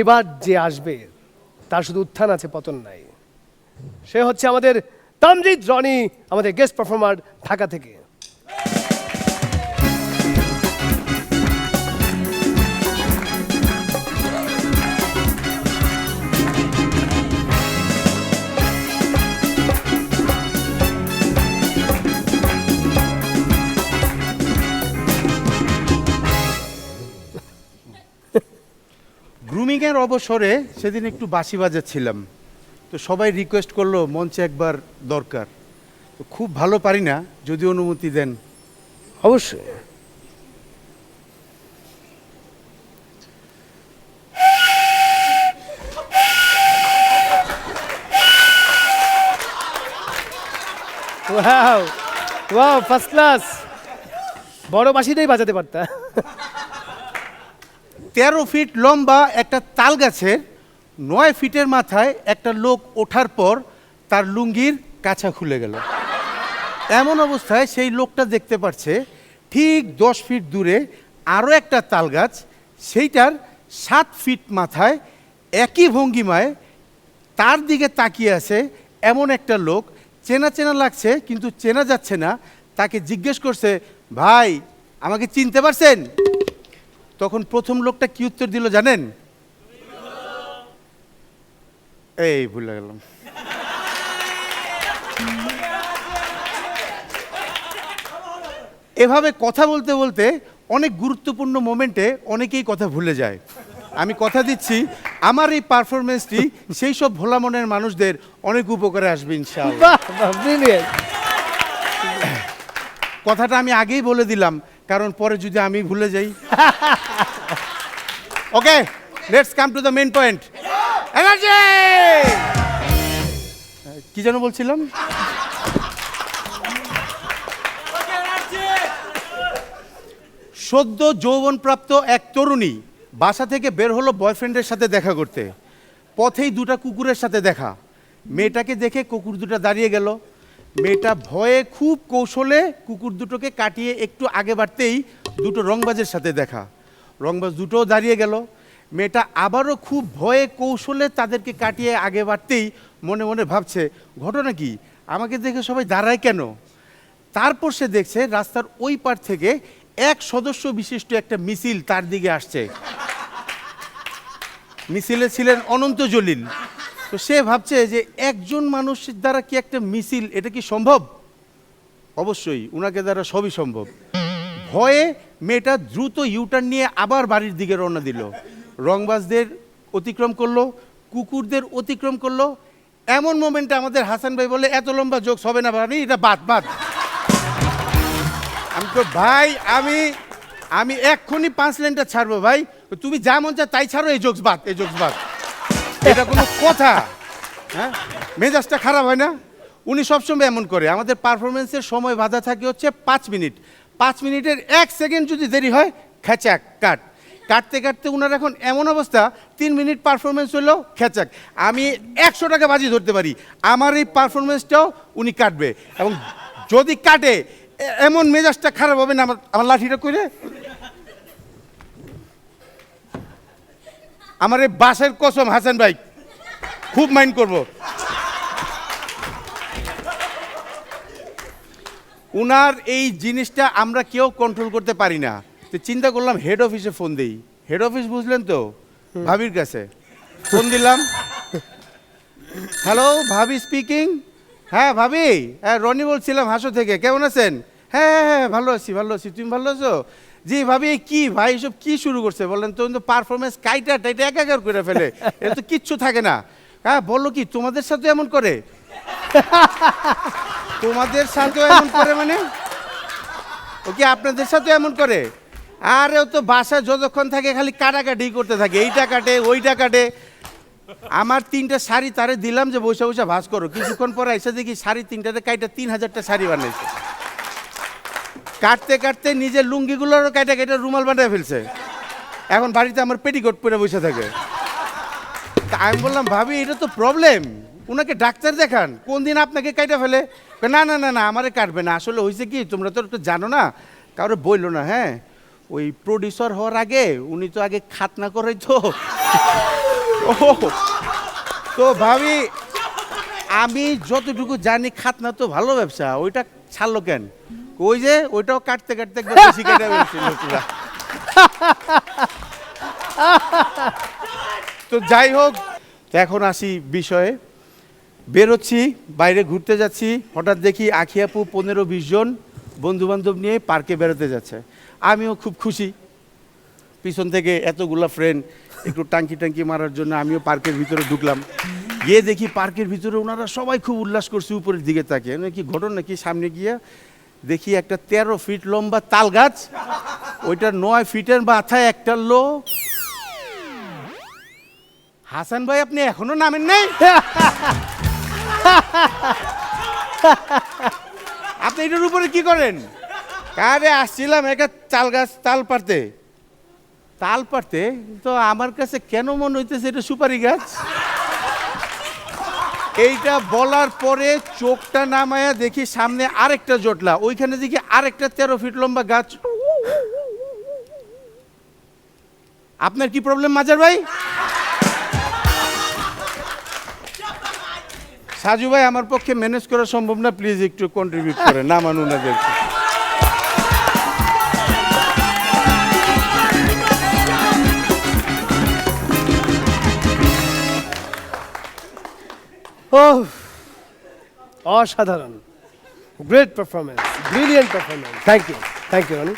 এবার যে আসবে তার শুধু উত্থান আছে, পতন নাই। সে হচ্ছে আমাদের তামজিৎ রনি, আমাদের গেস্ট পারফর্মার ঢাকা থেকে। গ্রুমিংয়ের অবসরে সেদিন একটু বাঁশি বাজাচ্ছিলাম, তো সবাই রিকোয়েস্ট করলো মঞ্চে একবার দরকার। তো খুব ভালো পারি না, যদি অনুমতি দেন। অবশ্যই। Wow wow, first class. বড় বাঁশিটাই বাজাতে পারতা। 13 ফিট লম্বা একটা তাল গাছের 9 ফিটের মাথায় একটা লোক ওঠার পর তার লুঙ্গির কাছা খুলে গেল। এমন অবস্থায় সেই লোকটা দেখতে পাচ্ছে ঠিক 10 ফিট দূরে আরও একটা তাল গাছ, সেইটার 7 ফিট মাথায় একই ভঙ্গিমায় তার দিকে তাকিয়ে আছে এমন একটা লোক। চেনা চেনা লাগছে কিন্তু চেনা যাচ্ছে না। তাকে জিজ্ঞেস করছে, ভাই আমাকে চিনতে পারছেন? তখন প্রথম লোকটা কি উত্তর দিল জানেন? এই ভুলে গেলাম। এভাবে কথা বলতে বলতে অনেক গুরুত্বপূর্ণ মোমেন্টে অনেকেই কথা ভুলে যায়। আমি কথা দিচ্ছি, আমার এই পারফরমেন্সটি সেই সব ভোলা মনের মানুষদের অনেক উপকারে আসবে ইনশাআল্লাহ। কথাটা আমি আগেই বলে দিলাম, কারণ পরে যদি আমি ভুলে যাই। Okay, let's come to the main point. Energy! কি যেন বলছিলাম? সদ্য যৌবনপ্রাপ্ত এক তরুণী বাসা থেকে বের হলো বয়ফ্রেন্ডের সাথে দেখা করতে। পথেই দুটা কুকুরের সাথে দেখা। মেয়েটাকে দেখে কুকুর দুটো দাঁড়িয়ে গেল। মেয়েটা ভয়ে খুব কৌশলে কুকুর দুটোকে কাটিয়ে একটু আগে বাড়তেই দুটো রংবাজের সাথে দেখা। রংবাজ দুটোও দাঁড়িয়ে গেল। মেয়েটা আবারও খুব ভয়ে কৌশলে তাদেরকে কাটিয়ে আগে বাড়তেই মনে মনে ভাবছে, ঘটনা কি, আমাকে দেখে সবাই দাঁড়ায় কেন? তারপর সে দেখছে রাস্তার ওই পার থেকে এক সদস্য বিশিষ্ট একটা মিছিল তার দিকে আসছে। মিছিলে ছিলেন অনন্ত জলিল। তো সে ভাবছে যে একজন মানুষের দ্বারা কি একটা মিছিল, এটা কি সম্ভব? অবশ্যই উনাকে দ্বারা সবই সম্ভব। ভয়ে মেয়েটা দ্রুত ইউটার্ন নিয়ে আবার বাড়ির দিকে রওনা দিল। রংবাজদের অতিক্রম করলো, কুকুরদের অতিক্রম করলো। এমন মোমেন্টে আমাদের হাসান ভাই বলে, এত লম্বা জোকস হবে না ভাই, এটা বাদ বাদ। আমি তো ভাই আমি এক্ষুনি 5 লাইনটা ছাড়বো ভাই, তুমি যা মন চা তাই ছাড়ো, এই জোকস বাদ, এই জোকস বাদ। এটা কোনো কথা? হ্যাঁ, মেজাজটা খারাপ হয় না? উনি সবসময় এমন করে। আমাদের পারফরমেন্সের সময় বাধা থাকে হচ্ছে 5 মিনিট। 5 মিনিটের 1 সেকেন্ড যদি দেরি হয়, খেচাক কাট। কাটতে কাটতে উনার এখন এমন অবস্থা, 3 মিনিট পারফরমেন্স হলো খেচাক। আমি 100 টাকা বাজি ধরতে পারি আমার এই পারফরমেন্সটাও উনি কাটবে। এবং যদি কাটে এমন মেজাজটা খারাপ হবে না, আমার লাঠিটা করে আমার এই বাসের কসম হাসান ভাই খুব মাইন্ড করব। উনার এই জিনিসটা আমরা কেউ কন্ট্রোল করতে পারি না। তো চিন্তা করলাম হেড অফিসে ফোন দিই। হেড অফিস বুঝলেন তো, ভাবির কাছে ফোন দিলাম। হ্যালো, ভাবি স্পিকিং। হ্যাঁ ভাবি, হ্যাঁ রনি বলছিলাম হাসো থেকে, কেমন আছেন? হ্যাঁ হ্যাঁ হ্যাঁ, ভালো আছি ভালো আছি, তুমি ভালো আছো? জি ভাবি, কি ভাই এসব কি শুরু করছে বলেন তো? পারফরমেন্স কাইটা টাইটা একাকার করে ফেলে, এটা তো কিচ্ছু থাকে না। হ্যাঁ বললো কি তোমাদের সাথে এমন করে? তোমাদের সাথেও এমন করে মানে? ও কি আপনাদের সাথে এমন করে? আরে ও তো বাসায় যতক্ষণ থাকে খালি কাটাকাটি করতে থাকে, এইটা কাটে ওইটা কাটে। আমার 3টা শাড়ি তারে দিলাম যে বসে বসে ভাঁজ করো, কিছুক্ষণ পরে এসে দেখি শাড়ি 3টাতে কাইটা 3000টা শাড়ি বানাইছে। কাটতে কাটতে নিজের লুঙ্গিগুলোরও কাইটা কাইটা রুমাল বানিয়ে ফেলছে। এখন বাড়িতে আমার পেটিকোট পরে বসে থাকে। আমি বললাম ভাবি এটা তো প্রবলেম, ওনাকে ডাক্তার দেখান, কোন দিন আপনাকে কাইটা ফেলে। না না না না আমারে কাটবে না, আসলে হয়েছে কি তোমরা তো একটু জানো না, কারো বইল না, হ্যাঁ, ওই প্রডিউসার হওয়ার আগে উনি তো আগে খাতনা করে তো। ও তো ভাবি, আমি যতটুকু জানি খাতনা তো ভালো ব্যবসা, ওইটা ছাড়লো কেন? ওই যে ওইটাও কাটতে কাটতে একদম বেশি কেটে ফেলছিল পুরা। তো যাই হোক, তো এখন আসি বিষয়ে। বেরোচ্ছি, বাইরে ঘুরতে যাচ্ছি, হঠাৎ দেখি আখি আপু 15-20 জন বন্ধু বান্ধব নিয়ে পার্কে বেরোতে যাচ্ছে। আমিও খুব খুশি, পিছন থেকে এতগুলা ফ্রেন্ড একটু টাঙ্কি টাঙ্কি মারার জন্য আমিও পার্কের ভিতরে ঢুকলাম। গিয়ে দেখি পার্কের ভিতরে ওনারা সবাই খুব উল্লাস করছে, উপরের দিকে তাকিয়ে। কি ঘটনা কি? সামনে গিয়ে দেখি একটা 13 ফিট লম্বা তাল গাছ, ওইটা 9 ফিটের মাথায় একটা লোক। হাসান ভাই, আপনি এখনো নামেন নাই? আপনি এটার উপরে কি করেন? কারে আসছিলাম একটা তাল গাছ তাল পারতে। তাল পারতে তো আমার কাছে কেন মনে হইতেছে এটা সুপারি গাছ। এইটা বলার পরে চোখটা নামায়া দেখি সামনে আরেকটা জটলা, ওইখানে দেখি আরেকটা 13 ফিট লম্বা গাছ। আপনার কি প্রবলেম মাজার ভাই? সাজু ভাই, আমার পক্ষে ম্যানেজ করা সম্ভব না, প্লিজ একটু কন্ট্রিবিউট করেন, নামান ওনাদেরকে। অসাধারণ, great performance, brilliant performance. Thank you Roni.